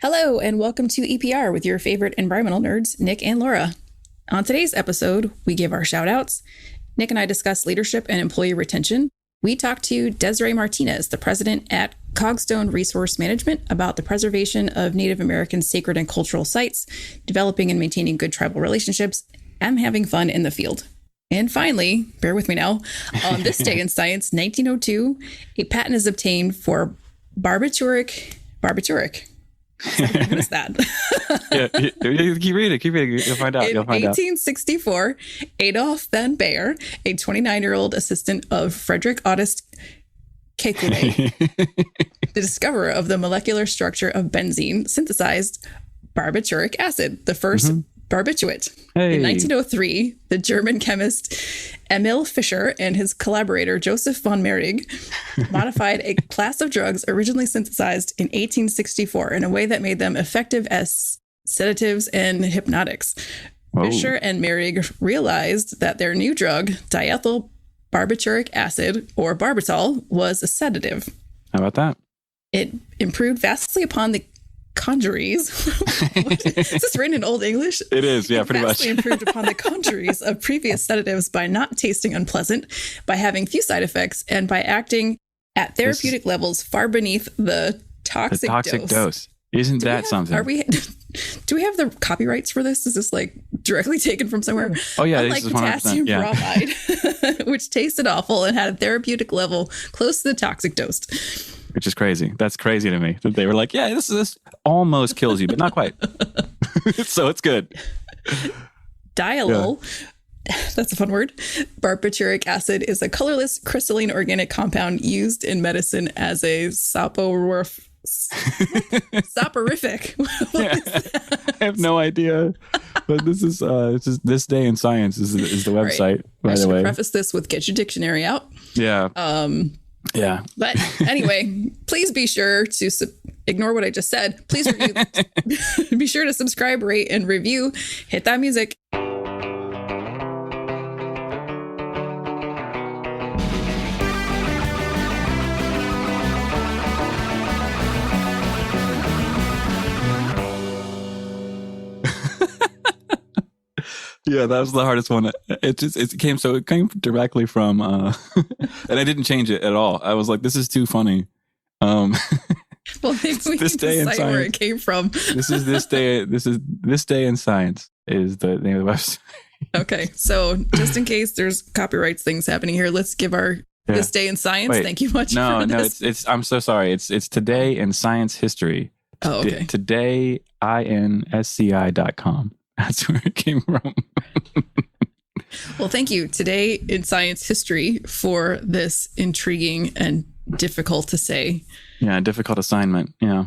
Hello, and welcome to EPR with your favorite environmental nerds, Nic and Laura. On today's episode, we give our shout-outs. Nic and I discuss leadership and employee retention. We talk to Desiree Martinez, the president at Cogstone Resource Management, about the preservation of Native American sacred and cultural sites, developing and maintaining good tribal relationships, and having fun in the field. And finally, bear with me now, on this day in science, 1902, a patent is obtained for barbituric. What is that? Keep reading. You'll find out. In 1864, Adolf Van Baer, a 29-year-old assistant of Frederick August Kekule, the discoverer of the molecular structure of benzene, synthesized barbituric acid, the first barbiturate. Hey. In 1903, the German chemist Emil Fischer and his collaborator Joseph von Meyrig modified a class of drugs originally synthesized in 1864 in a way that made them effective as sedatives and hypnotics. Whoa. Fischer and Meyrig realized that their new drug, diethyl barbituric acid, or barbitol, was a sedative. How about that? It improved vastly upon the conjuries. Is this written in Old English? It is, yeah, pretty much. Vastly improved upon the conjuries of previous sedatives by not tasting unpleasant, by having few side effects, and by acting at therapeutic levels far beneath the toxic dose. Isn't that something? Do we have the copyrights for this? Is this like directly taken from somewhere? Oh yeah, unlike potassium bromide, which tasted awful and had a therapeutic level close to the toxic dose. Which is crazy. That's crazy to me that they were like, yeah, this almost kills you, but not quite. So it's good. Dialol, that's a fun word. Barbituric acid is a colorless crystalline organic compound used in medicine as a soporific. I have no idea. But this is it's just This Day in Science is the website, right. By the way. I should preface this with get your dictionary out. Yeah. Yeah. But anyway, please be sure to ignore what I just said. Please review. Be sure to subscribe, rate, and review. Hit that music. Yeah, that was the hardest one. It came directly from, and I didn't change it at all. I was like, this is too funny. Well, maybe we This Day in Science. Where it came from. This is This Day in Science is the name of the website. Okay, so just in case there's copyrights things happening here, let's give our This Day in Science. Wait, Thank you much. No, for this. it's. I'm so sorry. It's Today in Science History. Oh, okay. todayinsci.com. That's where it came from. Well, thank you, Today in Science History, for this intriguing and difficult to say. Yeah, difficult assignment. Yeah.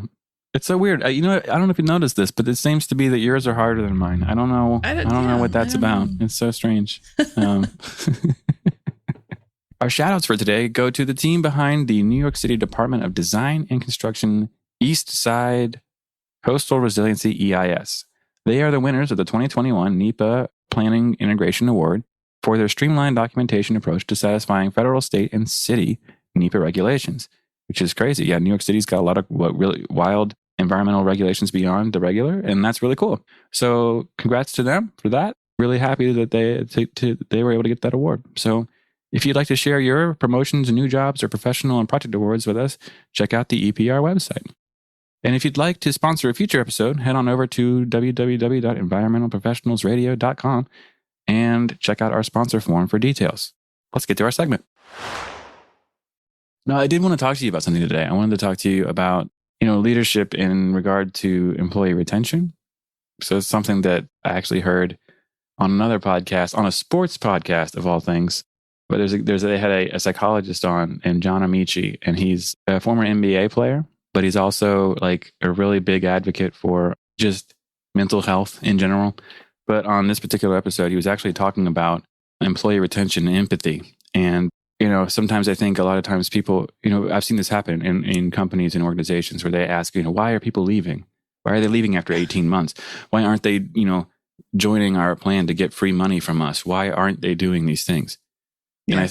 It's so weird. I don't know if you noticed this, but it seems to be that yours are harder than mine. I don't know. I don't know what that's about. It's so strange. Our shout outs for today go to the team behind the New York City Department of Design and Construction East Side Coastal Resiliency EIS. They are the winners of the 2021 NEPA Planning Integration Award for their streamlined documentation approach to satisfying federal, state, and city NEPA regulations, which is crazy. Yeah, New York City's got a lot of really wild environmental regulations beyond the regular, and that's really cool. So congrats to them for that. Really happy that they were able to get that award. So if you'd like to share your promotions, new jobs, or professional and project awards with us, check out the EPR website. And if you'd like to sponsor a future episode, head on over to www.environmentalprofessionalsradio.com and check out our sponsor form for details. Let's get to our segment. Now, I did want to talk to you about something today. I wanted to talk to you about, leadership in regard to employee retention. So it's something that I actually heard on another podcast, on a sports podcast of all things. But they had a psychologist on, and John Amici, and he's a former NBA player. But he's also like a really big advocate for just mental health in general. But on this particular episode, he was actually talking about employee retention and empathy. And, sometimes I think a lot of times people, I've seen this happen in companies and organizations where they ask, why are people leaving? Why are they leaving after 18 months? Why aren't they, joining our plan to get free money from us? Why aren't they doing these things? Yeah.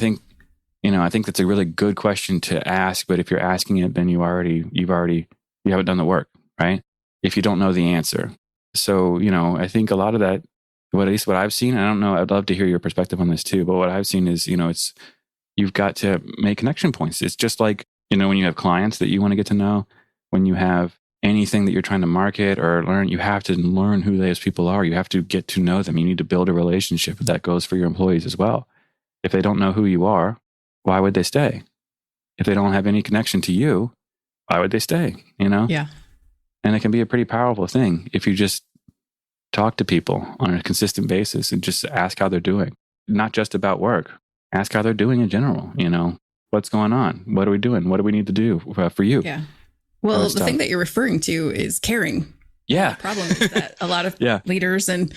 And I think that's a really good question to ask, but if you're asking it, then you haven't done the work, right? if you don't know the answer. So, I think a lot of that, at least what I've seen, I don't know, I'd love to hear your perspective on this too, but what I've seen is, you've got to make connection points. It's just like, when you have clients that you want to get to know, when you have anything that you're trying to market or learn, you have to learn who those people are. You have to get to know them. You need to build a relationship. That goes for your employees as well. If they don't know who you are, why would they stay? If they don't have any connection to you, why would they stay? Yeah. And it can be a pretty powerful thing if you just talk to people on a consistent basis and just ask how they're doing. Not just about work. Ask how they're doing in general. What's going on? What are we doing? What do we need to do for you? Yeah. Well, the thing that you're referring to is caring. Yeah. The problem is that a lot of leaders and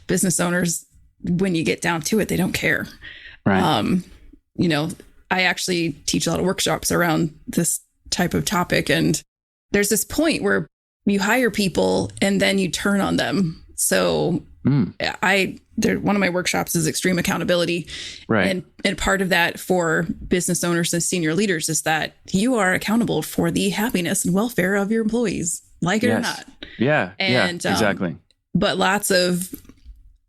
business owners, when you get down to it, they don't care. Right. I actually teach a lot of workshops around this type of topic. And there's this point where you hire people and then you turn on them. So one of my workshops is extreme accountability. Right. And part of that for business owners and senior leaders is that you are accountable for the happiness and welfare of your employees, like it or not. Yeah. And, exactly. But lots of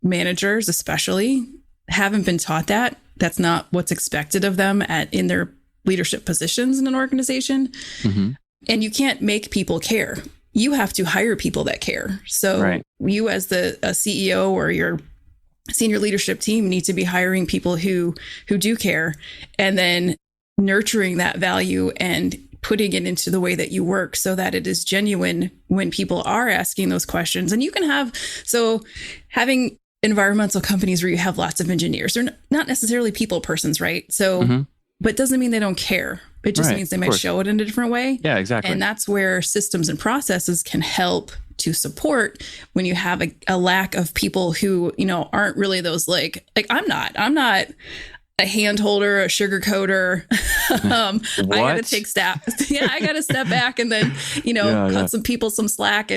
managers, especially, haven't been taught that. That's not what's expected of them in their leadership positions in an organization. Mm-hmm. And you can't make people care. You have to hire people that care. So you as a CEO or your senior leadership team need to be hiring people who do care, and then nurturing that value and putting it into the way that you work so that it is genuine when people are asking those questions. And you can having environmental companies where you have lots of engineers, they're not necessarily people persons, right? So, but it doesn't mean they don't care. It just means they might show it in a different way. Yeah, exactly. And that's where systems and processes can help to support when you have a lack of people who, aren't really those like I'm not a hand holder, a sugar coater. I got to take steps. Yeah, I got to step back and then, cut some people some slack.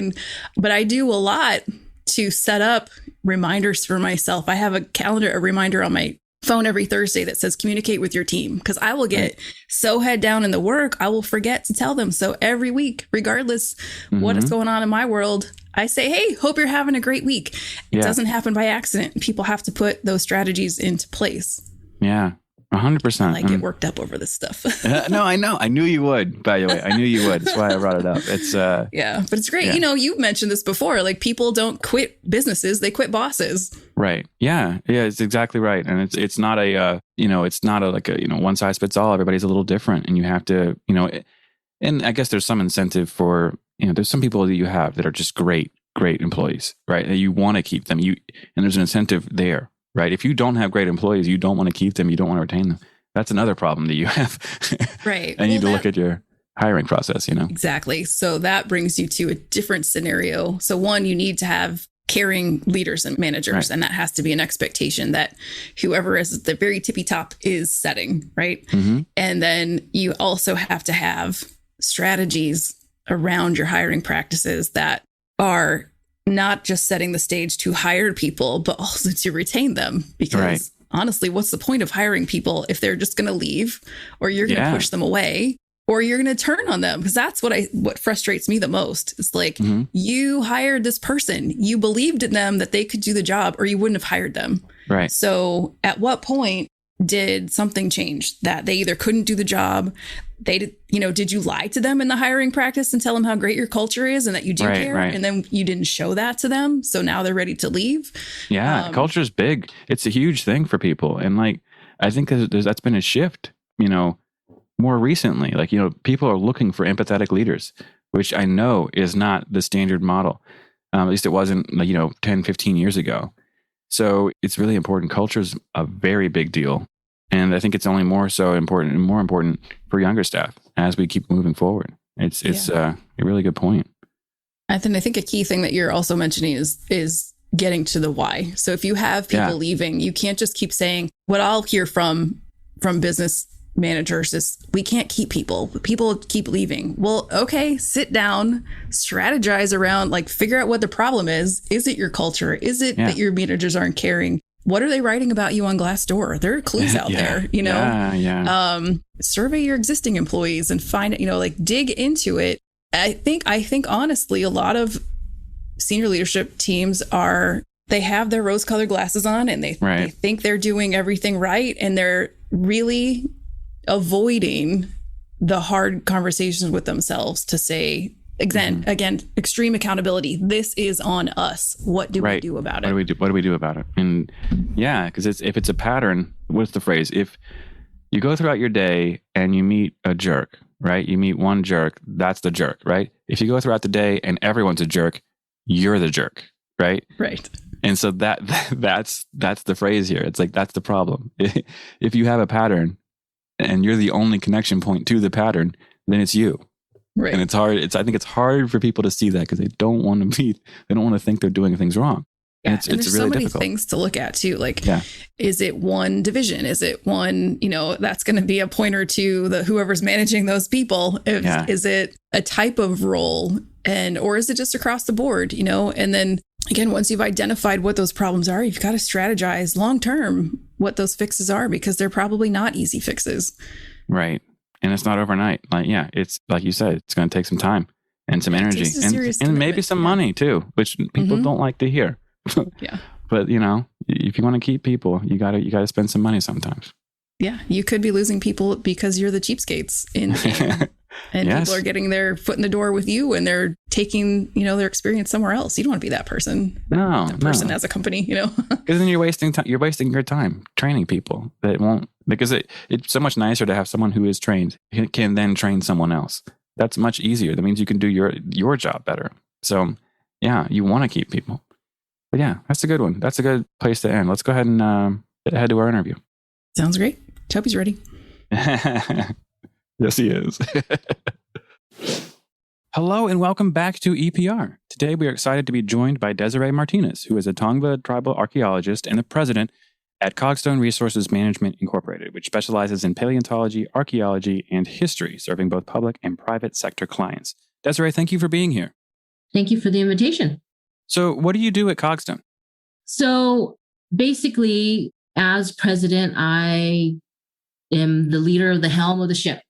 But I do a lot to set up reminders for myself. I have a reminder on my phone every Thursday that says communicate with your team, because I will get so head down in the work, I will forget to tell them. So every week, regardless what is going on in my world, I say, hey, hope you're having a great week. It doesn't happen by accident. People have to put those strategies into place. Yeah. 100%. I get worked up over this stuff. No, I know. I knew you would, by the way. I knew you would. That's why I brought it up. It's yeah, but it's great. Yeah. You've mentioned this before. Like, people don't quit businesses, they quit bosses. Right. Yeah. Yeah, it's exactly right. And it's not a one size fits all. Everybody's a little different, and you have to, and I guess there's some incentive for, there's some people that you have that are just great employees, right? That you want to keep them. And there's an incentive there. Right. If you don't have great employees, you don't want to keep them. You don't want to retain them. That's another problem that you have. Right. And you need to look at your hiring process, Exactly. So that brings you to a different scenario. So one, you need to have caring leaders and managers. Right. And that has to be an expectation that whoever is at the very tippy top is setting. Right. Mm-hmm. And then you also have to have strategies around your hiring practices that are not just setting the stage to hire people, but also to retain them. Because honestly, what's the point of hiring people if they're just going to leave, or you're going to push them away, or you're going to turn on them? Because that's what frustrates me the most. It's like, you hired this person, you believed in them that they could do the job, or you wouldn't have hired them. Right. So at what point did something change that they either couldn't do the job? Did you lie to them in the hiring practice and tell them how great your culture is and that you do care? Right. And then you didn't show that to them. So now they're ready to leave. Yeah. Culture is big. It's a huge thing for people. And I think that's been a shift, more recently. People are looking for empathetic leaders, which I know is not the standard model. At least it wasn't 10, 15 years ago. So it's really important. Culture is a very big deal. And I think it's only more so important and more important for younger staff as we keep moving forward. It's a really good point. I think a key thing that you're also mentioning is getting to the why. So if you have people leaving, you can't just keep saying, what I'll hear from business managers is, we can't keep people. People keep leaving. Well, okay, sit down, strategize around, figure out what the problem is. Is it your culture? Is it that your managers aren't caring? What are they writing about you on Glassdoor? There are clues out there, survey your existing employees and find it, dig into it. I think honestly, a lot of senior leadership teams they have their rose-colored glasses on and they think they're doing everything right. And they're really avoiding the hard conversations with themselves to say, again, extreme accountability. This is on us. What do we do about it? What do we do about it? And because if it's a pattern, what's the phrase? If you go throughout your day and you meet a jerk, right? You meet one jerk, that's the jerk, right? If you go throughout the day and everyone's a jerk, you're the jerk, right? Right. And so that's the phrase here. It's like, that's the problem. If you have a pattern and you're the only connection point to the pattern, then it's you. Right. And it's hard. I think it's hard for people to see that because they don't want to think they're doing things wrong. Yeah. And there's really so many difficult. things to look at too. Like, is it one division? Is it one, that's going to be a pointer to whoever's managing those people? Is it a type of role or is it just across the board, and then again, once you've identified what those problems are, you've got to strategize long-term what those fixes are, because they're probably not easy fixes. Right. And it's not overnight. It's like you said, it's going to take some time and some energy and maybe some money too, which people don't like to hear. Yeah. But if you want to keep people, you got to spend some money sometimes. Yeah. You could be losing people because you're the cheapskates in the game. And people are getting their foot in the door with you and they're taking, their experience somewhere else. You don't want to be that person. That person as a company, Because then you're wasting time. You're wasting your time training people that won't, because it's so much nicer to have someone who is trained can then train someone else. That's much easier. That means you can do your job better. So you want to keep people. But that's a good one. That's a good place to end. Let's go ahead and head to our interview. Sounds great. Chubby's ready. Yes, he is. Hello and welcome back to EPR. Today we are excited to be joined by Desiree Martinez, who is a Tongva Tribal Archaeologist and the president at Cogstone Resources Management Incorporated, which specializes in paleontology, archaeology, and history, serving both public and private sector clients. Desiree, thank you for being here. Thank you for the invitation. So what do you do at Cogstone? So basically, as president, I am the leader of the helm of the ship.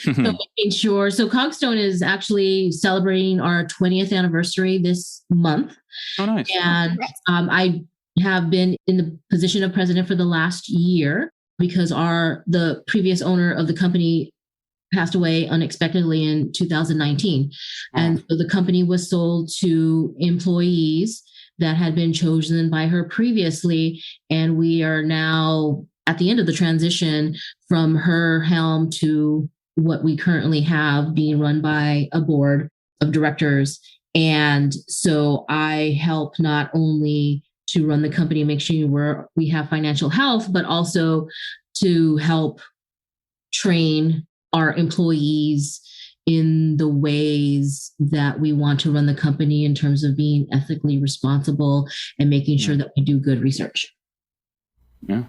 So making sure. So Cogstone is actually celebrating our 20th anniversary this month. Oh, nice. And I have been in the position of president for the last year because the previous owner of the company passed away unexpectedly in 2019. And so the company was sold to employees that had been chosen by her previously. And we are now at the end of the transition from her helm to what we currently have being run by a board of directors. And so I help not only to run the company and make sure we have financial health, but also to help train our employees in the ways that we want to run the company in terms of being ethically responsible and making sure that we do good research. Yeah.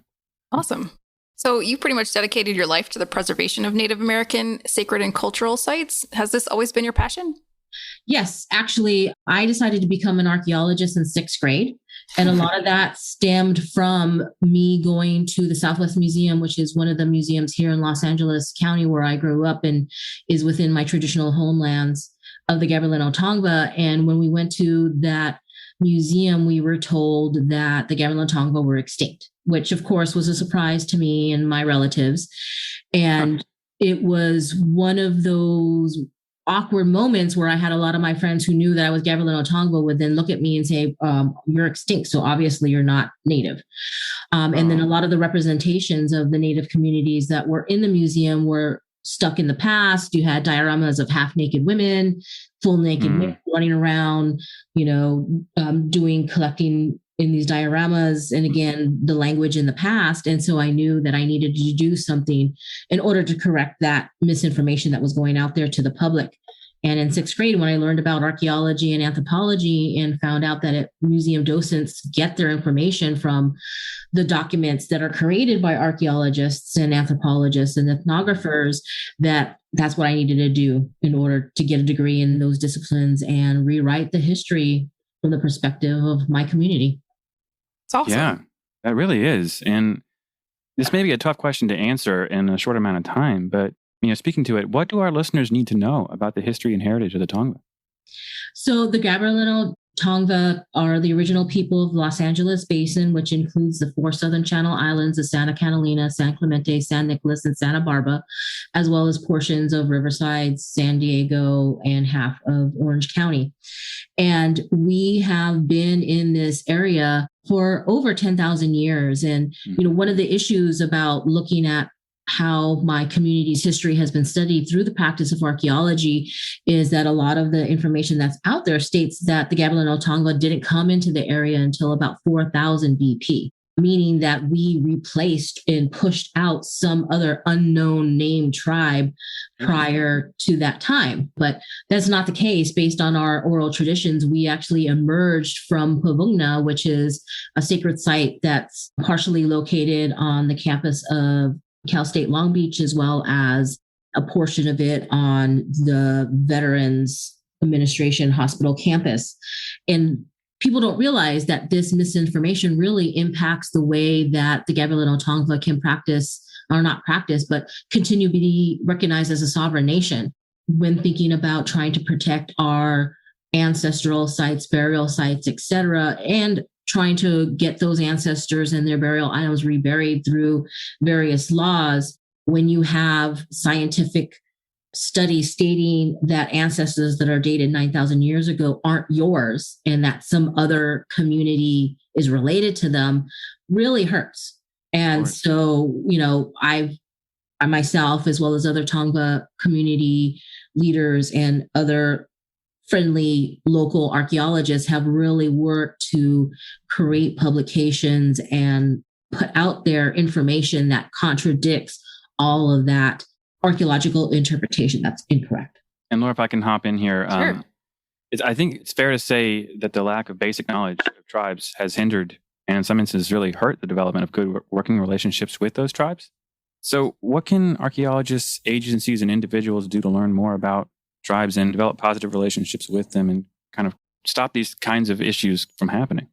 Awesome. So you pretty much dedicated your life to the preservation of Native American sacred and cultural sites. Has this always been your passion? Yes, actually, I decided to become an archaeologist in 6th grade. And a lot of that stemmed from me going to the Southwest Museum, which is one of the museums here in Los Angeles County where I grew up and is within my traditional homelands of the Gabrielino Tongva. And when we went to that museum, we were told that the Gabrielino Tongva were extinct, which of course was a surprise to me and my relatives. And it was one of those awkward moments where I had a lot of my friends who knew that I was Gabrielino Tongva would then look at me and say, you're extinct, so obviously you're not Native. And then a lot of the representations of the Native communities that were in the museum were stuck in the past. You had dioramas of half-naked women, full naked men running around, collecting in these dioramas. And again, the language in the past. And so I knew that I needed to do something in order to correct that misinformation that was going out there to the public. And in 6th grade, when I learned about archaeology and anthropology and found out that museum docents get their information from the documents that are created by archaeologists and anthropologists and ethnographers, that's what I needed to do in order to get a degree in those disciplines and rewrite the history from the perspective of my community. It's awesome. Yeah, that really is. And this may be a tough question to answer in a short amount of time, but speaking to it, what do our listeners need to know about the history and heritage of the Tongva? So the Gabrielino Tongva are the original people of Los Angeles Basin, which includes the 4 Southern Channel Islands of Santa Catalina, San Clemente, San Nicolas, and Santa Barbara, as well as portions of Riverside, San Diego, and half of Orange County. And we have been in this area for over 10,000 years. And, one of the issues about looking at how my community's history has been studied through the practice of archaeology is that a lot of the information that's out there states that the Gabrielino Tongva didn't come into the area until about 4000 BP, meaning that we replaced and pushed out some other unknown named tribe prior to that time. But that's not the case. Based on our oral traditions, we actually emerged from Pavungna, which is a sacred site that's partially located on the campus of Cal State Long Beach, as well as a portion of it on the Veterans Administration Hospital campus. And people don't realize that this misinformation really impacts the way that the Gabrielino Tongva can practice, or not practice, but continue to be recognized as a sovereign nation when thinking about trying to protect our ancestral sites, burial sites, etc., and trying to get those ancestors and their burial items reburied through various laws. When you have scientific studies stating that ancestors that are dated 9,000 years ago aren't yours and that some other community is related to them, really hurts. And so, I myself, as well as other Tongva community leaders and other friendly local archaeologists, have really worked to create publications and put out there information that contradicts all of that archaeological interpretation that's incorrect. And Laura, if I can hop in here, Sure. I think it's fair to say that the lack of basic knowledge of tribes has hindered and in some instances really hurt the development of good working relationships with those tribes. So what can archaeologists, agencies, and individuals do to learn more about tribes and develop positive relationships with them and kind of stop these kinds of issues from happening?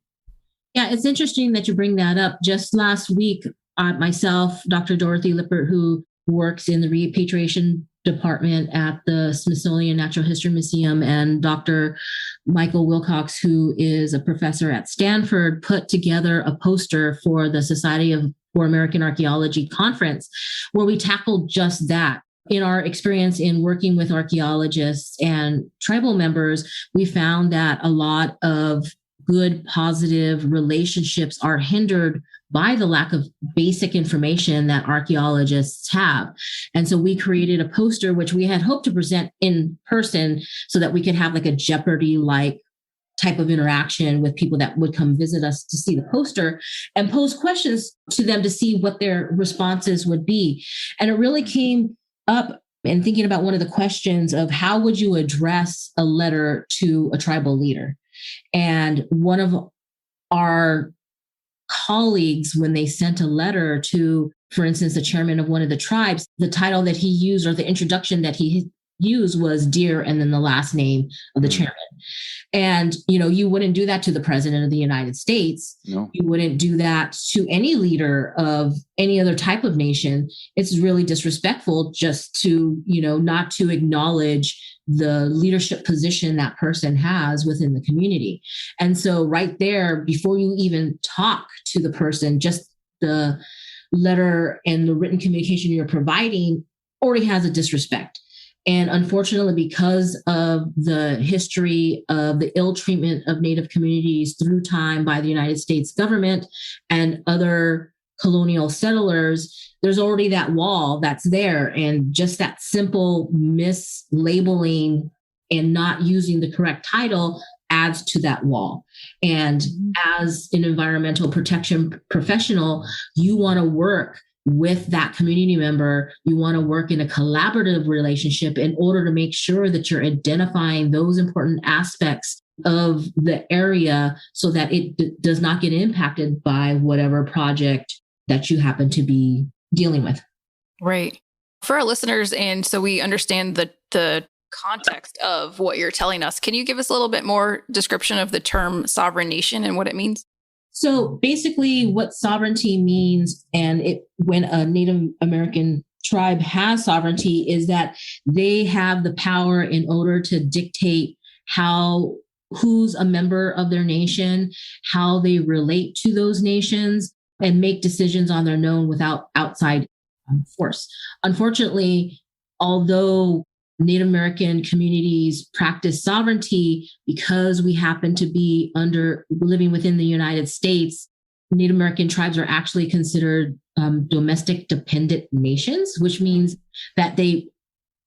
Yeah, it's interesting that you bring that up. Just last week, myself, Dr. Dorothy Lippert, who works in the repatriation department at the Smithsonian Natural History Museum, and Dr. Michael Wilcox, who is a professor at Stanford, put together a poster for the Society for American Archaeology conference where we tackled just that. In our experience in working with archaeologists and tribal members, we found that a lot of good, positive relationships are hindered by the lack of basic information that archaeologists have. And so we created a poster, which we had hoped to present in person so that we could have like a Jeopardy-like type of interaction with people that would come visit us to see the poster and pose questions to them to see what their responses would be. And it really came up and thinking about one of the questions of how would you address a letter to a tribal leader? And one of our colleagues, when they sent a letter to, for instance, the chairman of one of the tribes, the title that he used or the introduction that he used was Dear and then the last name of the chairman. And, you wouldn't do that to the president of the United States. No. You wouldn't do that to any leader of any other type of nation. It's really disrespectful just to, not to acknowledge the leadership position that person has within the community. And so right there, before you even talk to the person, just the letter and the written communication you're providing already has a disrespect. And unfortunately, because of the history of the ill treatment of Native communities through time by the United States government and other colonial settlers, there's already that wall that's there. And just that simple mislabeling and not using the correct title adds to that wall. And as an environmental protection professional, you want to work with that community member. You want to work in a collaborative relationship in order to make sure that you're identifying those important aspects of the area so that it does not get impacted by whatever project that you happen to be dealing with. Right. For our listeners, and so we understand the context of what you're telling us, can you give us a little bit more description of the term sovereign nation and what it means? So basically what sovereignty means, and when a Native American tribe has sovereignty, is that they have the power in order to dictate how who's a member of their nation, how they relate to those nations, and make decisions on their own without outside force. Unfortunately, although Native American communities practice sovereignty, because we happen to be living within the United States, Native American tribes are actually considered domestic dependent nations, which means that they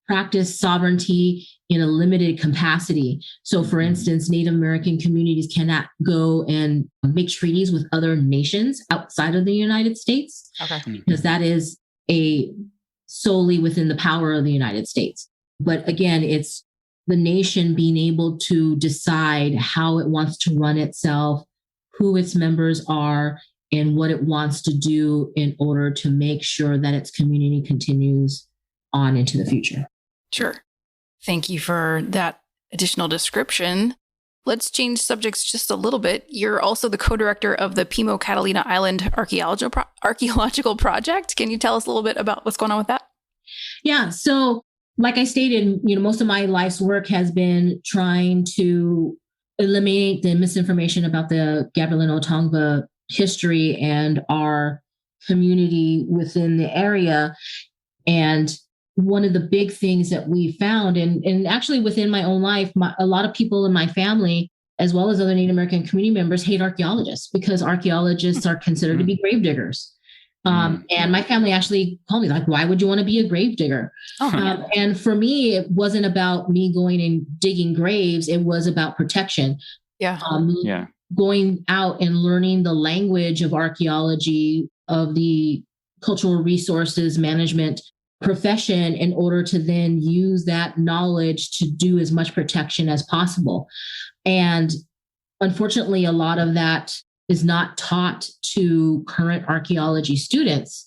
practice sovereignty in a limited capacity. So, for instance, Native American communities cannot go and make treaties with other nations outside of the United States, because that is solely within the power of the United States. But again, it's the nation being able to decide how it wants to run itself, who its members are, and what it wants to do in order to make sure that its community continues on into the future. Sure. Thank you for that additional description. Let's change subjects just a little bit. You're also the co-director of the Pimo Catalina Island Archaeological Project. Can you tell us a little bit about what's going on with that? Yeah. So like I stated, most of my life's work has been trying to eliminate the misinformation about the Gabrielino Tongva history and our community within the area. And one of the big things that we found, and actually within my own life, a lot of people in my family, as well as other Native American community members, hate archaeologists because archaeologists are considered to be grave diggers. And my family actually called me like, why would you want to be a grave digger? And for me, it wasn't about me going and digging graves. It was about protection. Going out and learning the language of archaeology, of the cultural resources management profession, in order to then use that knowledge to do as much protection as possible. And unfortunately, a lot of that is not taught to current archaeology students.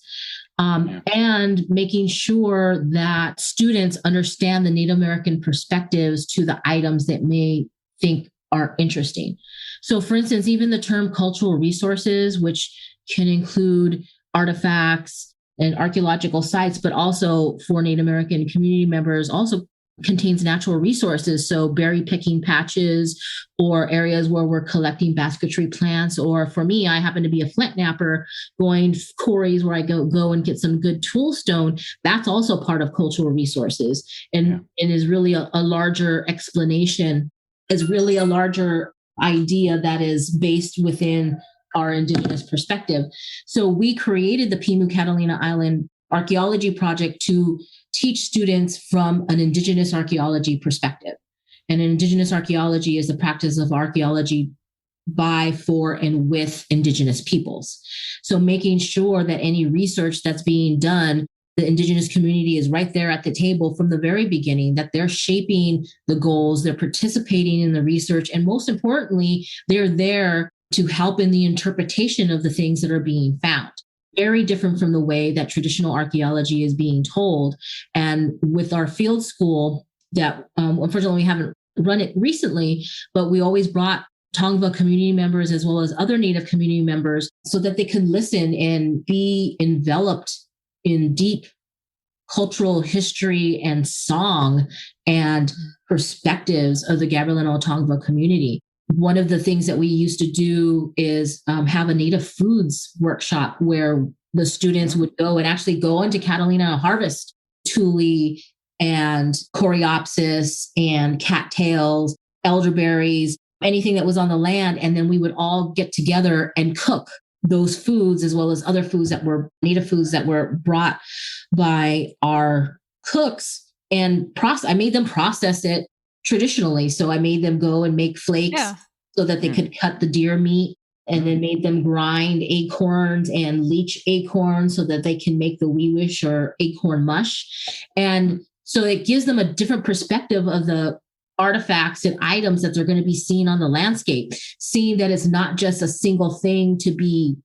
And making sure that students understand the Native American perspectives to the items that may think are interesting. So for instance, even the term cultural resources, which can include artifacts and archaeological sites, but also for Native American community members, also contains natural resources. So berry picking patches, or areas where we're collecting basketry plants. Or for me, I happen to be a flint napper, going quarries where I go and get some good tool stone. That's also part of cultural resources, and is really a larger explanation, is really a larger idea that is based within our Indigenous perspective. So we created the Pimo Catalina Island Archaeology Project to teach students from an Indigenous archaeology perspective. And Indigenous archaeology is the practice of archaeology by, for, and with Indigenous peoples. So making sure that any research that's being done, the Indigenous community is right there at the table from the very beginning, that they're shaping the goals, they're participating in the research, and most importantly, they're there to help in the interpretation of the things that are being found. Very different from the way that traditional archaeology is being told. And with our field school, that unfortunately we haven't run it recently, but we always brought Tongva community members as well as other Native community members so that they could listen and be enveloped in deep cultural history and song and perspectives of the Gabrielino Tongva community. One of the things that we used to do is have a Native foods workshop where the students would go and actually go into Catalina and harvest tule and coreopsis and cattails, elderberries, anything that was on the land. And then we would all get together and cook those foods, as well as other foods that were Native foods that were brought by our cooks. And I made them process it traditionally. So I made them go and make flakes so that they could cut the deer meat, and then made them grind acorns and leach acorns so that they can make the weewish or acorn mush. And so it gives them a different perspective of the artifacts and items that they're going to be seeing on the landscape, seeing that it's not just a single thing to be,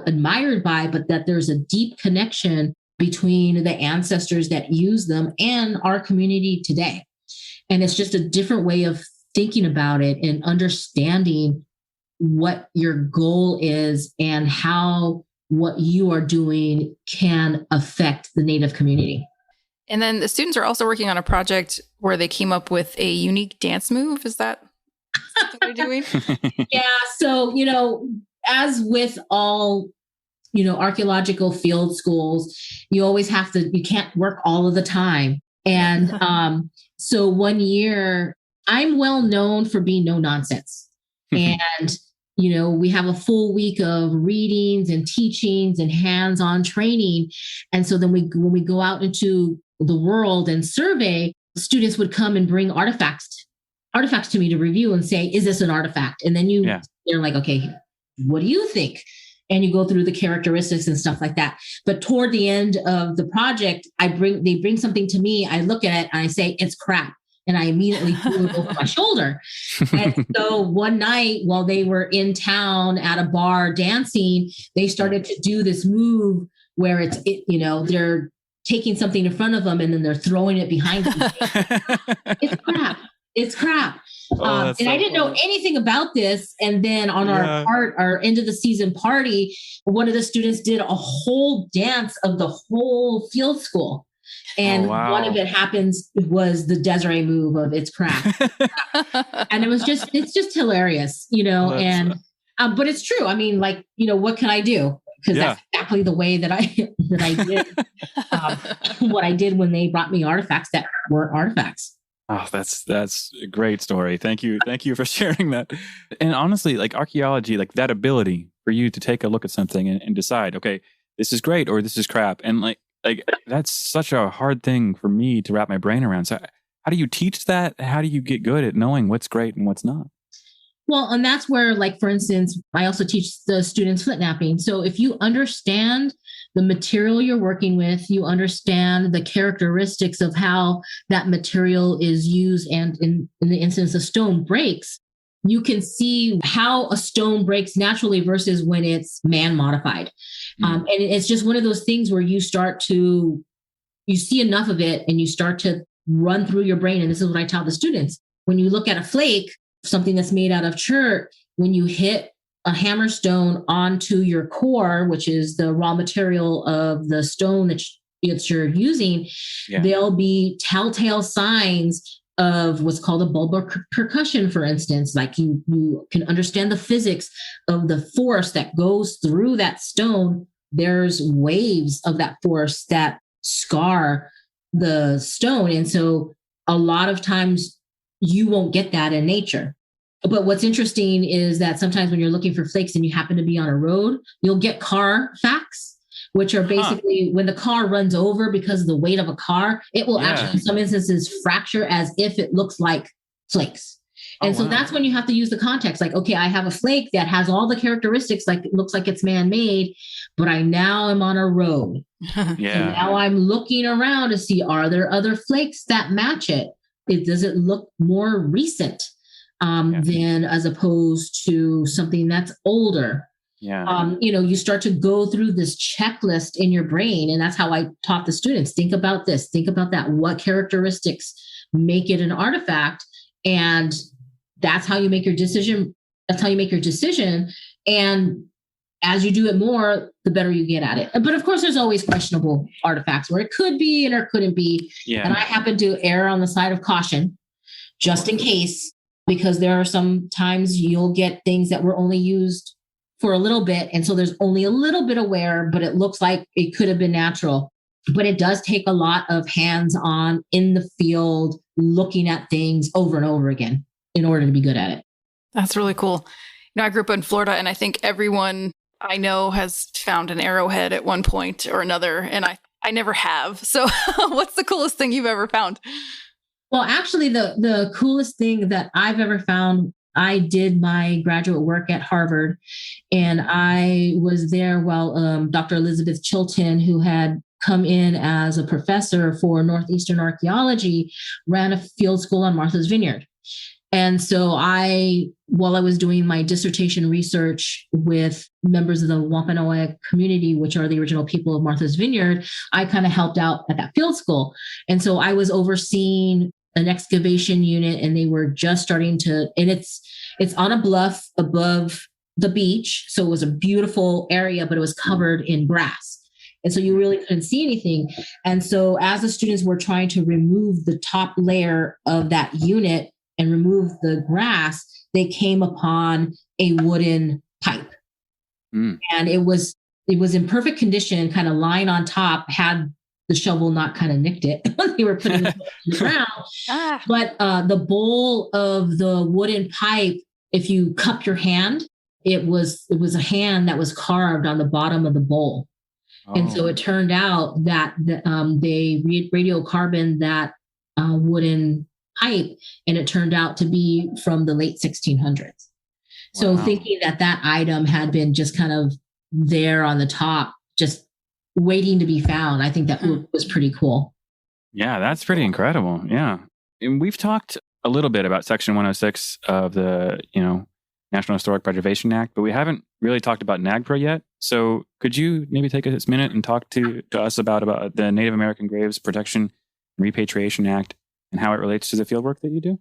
admired by, but that there's a deep connection between the ancestors that use them and our community today. And it's just a different way of thinking about it and understanding what your goal is and how what you are doing can affect the Native community. And then the students are also working on a project where they came up with a unique dance move. Is that What they're doing. Yeah. So, as with all, archaeological field schools, you can't work all of the time. And so one year, I'm well known for being no nonsense. And, we have a full week of readings and teachings and hands-on training. And so then when we go out into the world and survey, students would come and bring artifacts to me to review and say, is this an artifact? And then they're like, okay, what do you think? And you go through the characteristics and stuff like that. But toward the end of the project, they bring something to me. I look at it and I say, it's crap. And I immediately threw it over my shoulder. And so one night while they were in town at a bar dancing, they started to do this move where they're taking something in front of them and then they're throwing it behind them. It's crap. It's crap. And so I didn't know anything about this. And then on our end of the season party, one of the students did a whole dance of the whole field school. And one of it was the Desiree move of it's crap. And it's just hilarious, but it's true. I mean, what can I do? Because that's exactly the way that I did what I did when they brought me artifacts that weren't artifacts. Oh, that's a great story. Thank you for sharing that. And honestly, archaeology, that ability for you to take a look at something and decide, okay, this is great or this is crap. And that's such a hard thing for me to wrap my brain around. So how do you teach that? How do you get good at knowing what's great and what's not? Well, and that's where, for instance, I also teach the students flint knapping. So if you understand the material you're working with, you understand the characteristics of how that material is used, and in the instance of stone breaks, you can see how a stone breaks naturally versus when it's man modified. And it's just one of those things where you see enough of it and you start to run through your brain. And this is what I tell the students. When you look at a flake, something that's made out of chert, when you hit a hammerstone onto your core, which is the raw material of the stone that you're using, there'll be telltale signs of what's called a bulbar percussion, for instance. You can understand the physics of the force that goes through that stone. There's waves of that force that scar the stone. And so a lot of times you won't get that in nature. But what's interesting is that sometimes when you're looking for flakes and you happen to be on a road, you'll get car facts, which are basically when the car runs over because of the weight of a car, it will actually in some instances fracture as if it looks like flakes. And so that's when you have to use the context. Okay, I have a flake that has all the characteristics, it looks like it's man-made, but I now am on a road. And now I'm looking around to see, are there other flakes that match it? Does it look more recent than as opposed to something that's older? You start to go through this checklist in your brain. And that's how I taught the students. Think about this, think about that. What characteristics make it an artifact? And that's how you make your decision. And as you do it more, the better you get at it. But of course, there's always questionable artifacts where it could be and or couldn't be. And I happen to err on the side of caution, just in case, because there are some times you'll get things that were only used for a little bit. And so there's only a little bit of wear, but it looks like it could have been natural. But it does take a lot of hands-on in the field, looking at things over and over again in order to be good at it. That's really cool. I grew up in Florida, and I think everyone I know has found an arrowhead at one point or another, and I never have. So what's the coolest thing you've ever found? Well, actually, the coolest thing that I've ever found, I did my graduate work at Harvard, and I was there while Dr. Elizabeth Chilton, who had come in as a professor for Northeastern archaeology, ran a field school on Martha's Vineyard. And so while I was doing my dissertation research with members of the Wampanoag community, which are the original people of Martha's Vineyard, I kind of helped out at that field school. And so I was overseeing an excavation unit, and they were just starting to, and it's on a bluff above the beach. So it was a beautiful area, but it was covered in grass. And so you really couldn't see anything. And so as the students were trying to remove the top layer of that unit, and removed the grass, they came upon a wooden pipe. And it was in perfect condition, kind of lying on top, had the shovel not kind of nicked it when they were putting it in the ground. But the bowl of the wooden pipe, if you cup your hand, it was a hand that was carved on the bottom of the bowl. And so it turned out that they radiocarboned that wooden pipe, and it turned out to be from the late 1600s. So thinking that item had been just kind of there on the top, just waiting to be found, I think that was pretty cool. Yeah, that's pretty incredible. Yeah. And we've talked a little bit about Section 106 of the, National Historic Preservation Act, but we haven't really talked about NAGPRA yet. So could you maybe take a minute and talk to us about the Native American Graves Protection and Repatriation Act and how it relates to the fieldwork that you do?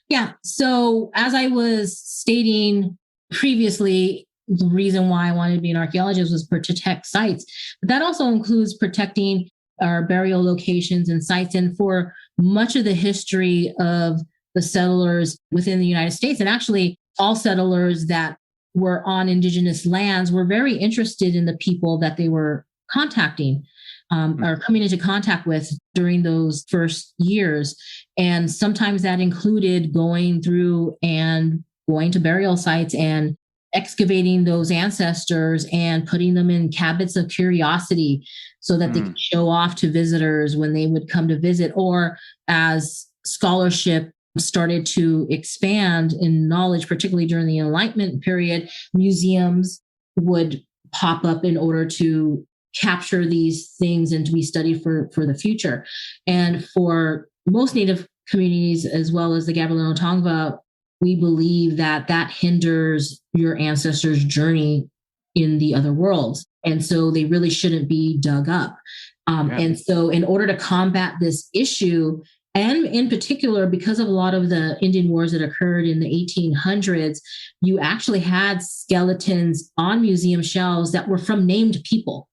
Yeah. So as I was stating previously, the reason why I wanted to be an archaeologist was to protect sites. But that also includes protecting our burial locations and sites. And for much of the history of the settlers within the United States, and actually all settlers that were on indigenous lands were very interested in the people that they were contacting or coming into contact with during those first years. And sometimes that included going through and going to burial sites and excavating those ancestors and putting them in cabots of curiosity so that they could show off to visitors when they would come to visit, or as scholarship started to expand in knowledge, particularly during the Enlightenment period, museums would pop up in order to capture these things and to be studied for the future. And for most Native communities, as well as the Gabrielino Tongva, we believe that hinders your ancestors' journey in the other worlds. And so they really shouldn't be dug up. And so in order to combat this issue, and in particular, because of a lot of the Indian wars that occurred in the 1800s, you actually had skeletons on museum shelves that were from named people,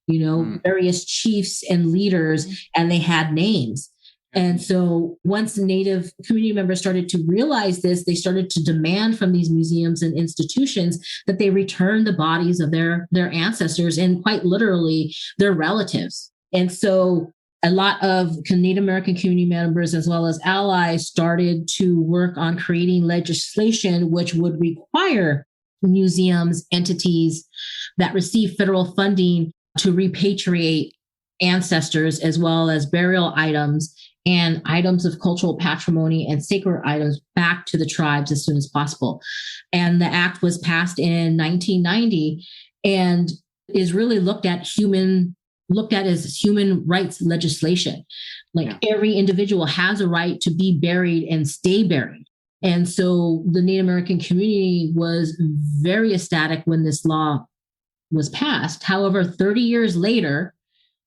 various chiefs and leaders, and they had names. And so once Native community members started to realize this, they started to demand from these museums and institutions that they return the bodies of their ancestors and quite literally their relatives. And so a lot of Native American community members, as well as allies, started to work on creating legislation which would require museums, entities that receive federal funding to repatriate ancestors, as well as burial items and items of cultural patrimony and sacred items back to the tribes as soon as possible. And the act was passed in 1990 and is really looked at as human rights legislation. Every individual has a right to be buried and stay buried. And so the Native American community was very ecstatic when this law was passed. However, 30 years later,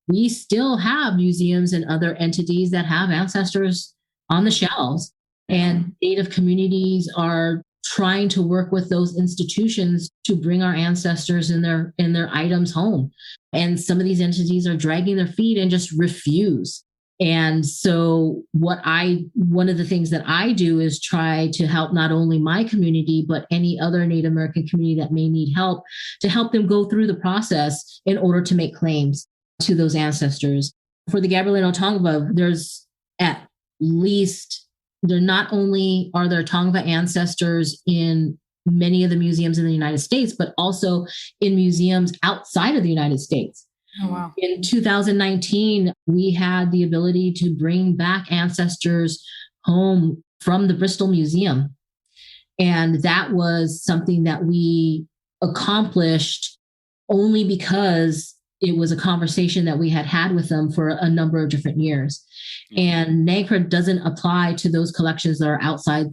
we still have museums and other entities that have ancestors on the shelves. And Native communities are trying to work with those institutions to bring our ancestors and their items home. And some of these entities are dragging their feet and just refuse. And so one of the things that I do is try to help not only my community, but any other Native American community that may need help, to help them go through the process in order to make claims to those ancestors. For the Gabrielino Tongva, there's at least, there not only are there Tongva ancestors in many of the museums in the United States, but also in museums outside of the United States. Oh, wow. In 2019, we had the ability to bring back ancestors home from the Bristol Museum. And that was something that we accomplished only because it was a conversation that we had with them for a number of different years. And NAGPRA doesn't apply to those collections that are outside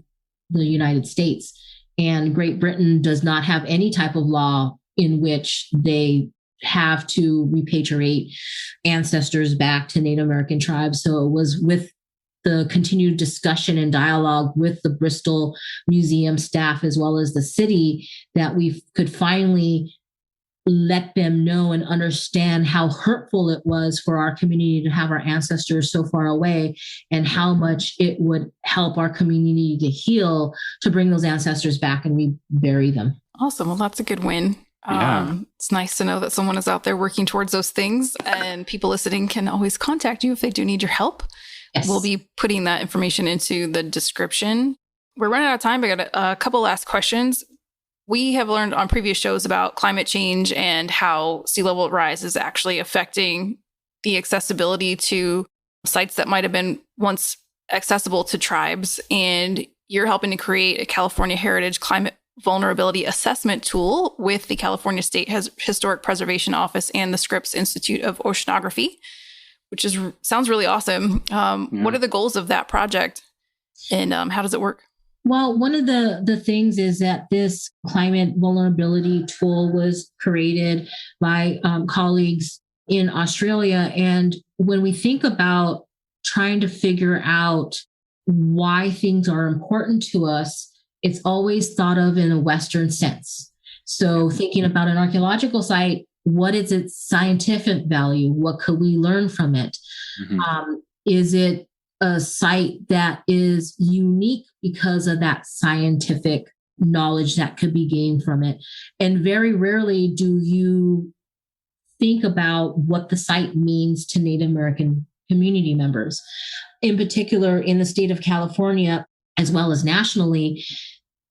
the United States. And Great Britain does not have any type of law in which they have to repatriate ancestors back to Native American tribes. So it was with the continued discussion and dialogue with the Bristol Museum staff, as well as the city, that we could finally let them know and understand how hurtful it was for our community to have our ancestors so far away, and how much it would help our community to heal, to bring those ancestors back and we bury them. Awesome. Well, that's a good win. It's nice to know that someone is out there working towards those things, and people listening can always contact you if they do need your help. Yes. We'll be putting that information into the description. We're running out of time. I got a couple last questions. We have learned on previous shows about climate change and how sea level rise is actually affecting the accessibility to sites that might have been once accessible to tribes. And you're helping to create a California Heritage Climate Vulnerability Assessment tool with the California State Historic Preservation Office and the Scripps Institute of Oceanography, which sounds really awesome. What are the goals of that project, and how does it work? Well, one of the things is that this climate vulnerability tool was created by colleagues in Australia. And when we think about trying to figure out why things are important to us, it's always thought of in a Western sense. So thinking about an archaeological site, what is its scientific value? What could we learn from it? Mm-hmm. Is it a site that is unique because of that scientific knowledge that could be gained from it? And very rarely do you think about what the site means to Native American community members. In particular, in the state of California, as well as nationally,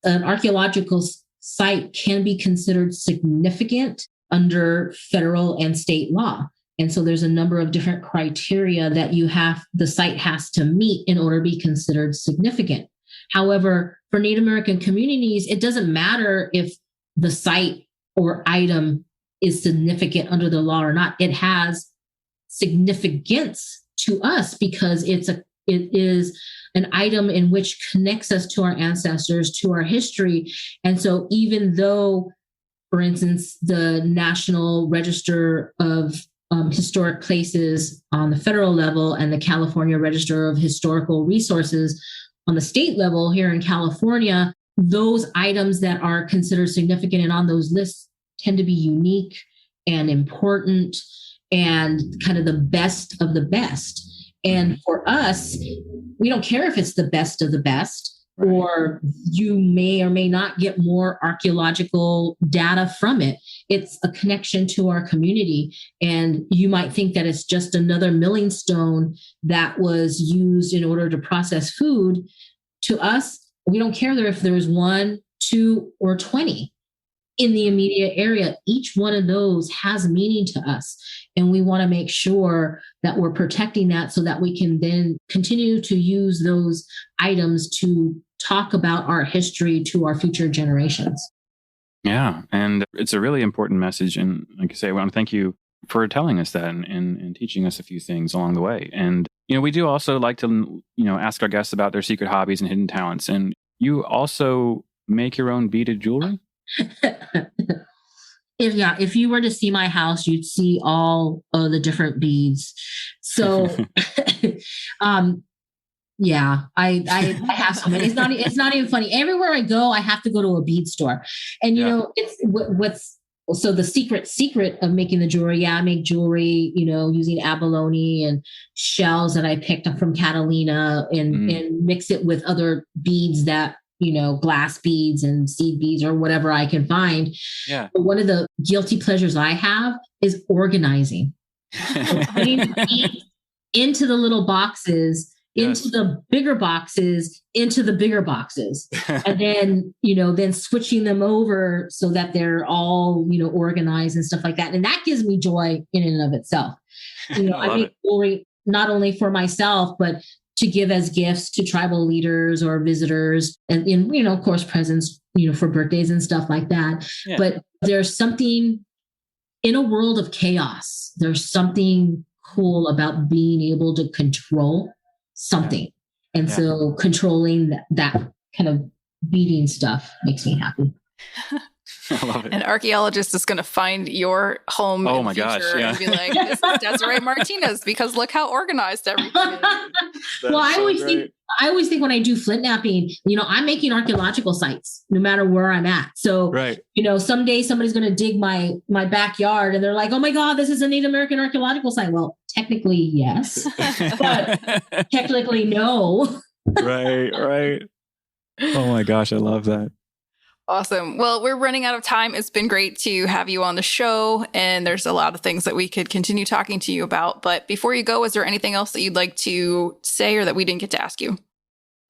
an archaeological site can be considered significant under federal and state law. And so there's a number of different criteria that the site has to meet in order to be considered significant. However, for Native American communities, it doesn't matter if the site or item is significant under the law or not. It has significance to us because it is an item in which connects us to our ancestors, to our history. And so even though, for instance, the National Register of Historic Places on the federal level and the California Register of Historical Resources on the state level here in California, those items that are considered significant and on those lists tend to be unique and important and kind of the best of the best. And for us, we don't care if it's the best of the best, or you may or may not get more archaeological data from it. It's a connection to our community. And you might think that it's just another milling stone that was used in order to process food. To us, we don't care if there's 1, 2, or 20 in the immediate area. Each one of those has meaning to us. And we want to make sure that we're protecting that so that we can then continue to use those items to talk about our history to our future generations. Yeah. And it's a really important message. And like I say, I want to thank you for telling us that and teaching us a few things along the way. And, we do also like to, ask our guests about their secret hobbies and hidden talents. And you also make your own beaded jewelry? If you were to see my house, you'd see all of the different beads. So, I have so many. It's not even funny. Everywhere I go, I have to go to a bead store, and it's so the secret of making the jewelry. Yeah, I make jewelry, using abalone and shells that I picked up from Catalina, and mix it with other beads that, glass beads and seed beads or whatever I can find. Yeah. But one of the guilty pleasures I have is organizing. Putting beads into the little boxes, into the bigger boxes, into the bigger boxes. And then, then switching them over so that they're all, organized and stuff like that. And that gives me joy in and of itself. I make jewelry not only for myself, but to give as gifts to tribal leaders or visitors, and of course, presents, for birthdays and stuff like that. Yeah. But there's something in a world of chaos. There's something cool about being able to control something. And so controlling that kind of beading stuff makes me happy. I love it. An archaeologist is going to find your home in the future and be like, this is Desiree Martinez because look how organized everything is. Well, I always think when I do flint knapping, I'm making archaeological sites no matter where I'm at. So, someday somebody's going to dig my backyard and they're like, oh my God, this is a Native American archaeological site. Well, technically, yes, but technically, no. Right. Oh my gosh, I love that. Awesome. Well, we're running out of time. It's been great to have you on the show, and there's a lot of things that we could continue talking to you about. But before you go, is there anything else that you'd like to say or that we didn't get to ask you?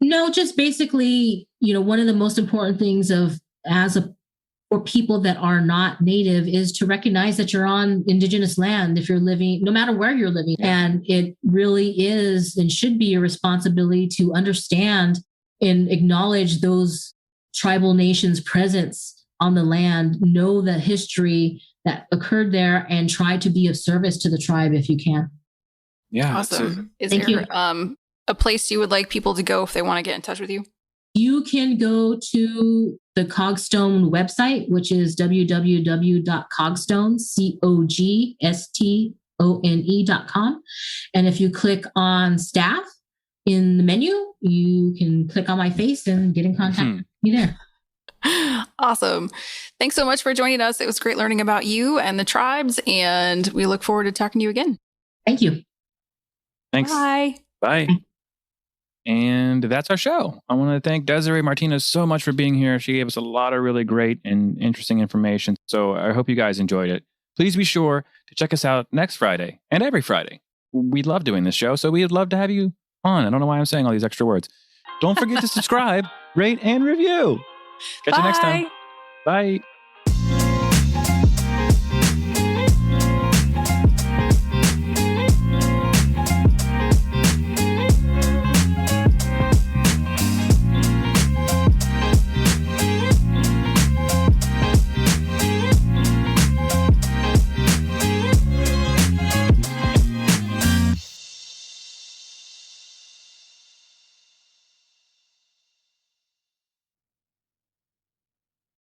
No, just basically, one of the most important things for people that are not Native is to recognize that you're on Indigenous land if you're living, no matter where you're living. And it really is and should be a responsibility to understand and acknowledge those tribal nations' presence on the land, know the history that occurred there, and try to be of service to the tribe if you can. Yeah. Awesome. Is there a place you would like people to go if they want to get in touch with you? You can go to the Cogstone website, which is www.cogstone.com. And if you click on staff in the menu, you can click on my face and get in contact with me there. Awesome. Thanks so much for joining us. It was great learning about you and the tribes, and we look forward to talking to you again. Thank you. Thanks. Bye. Bye. And that's our show. I want to thank Desireé Martinez so much for being here. She gave us a lot of really great and interesting information. So I hope you guys enjoyed it. Please be sure to check us out next Friday and every Friday. We love doing this show, so we'd love to have you on. I don't know why I'm saying all these extra words. Don't forget to subscribe, rate, and review. Catch you next time. Bye.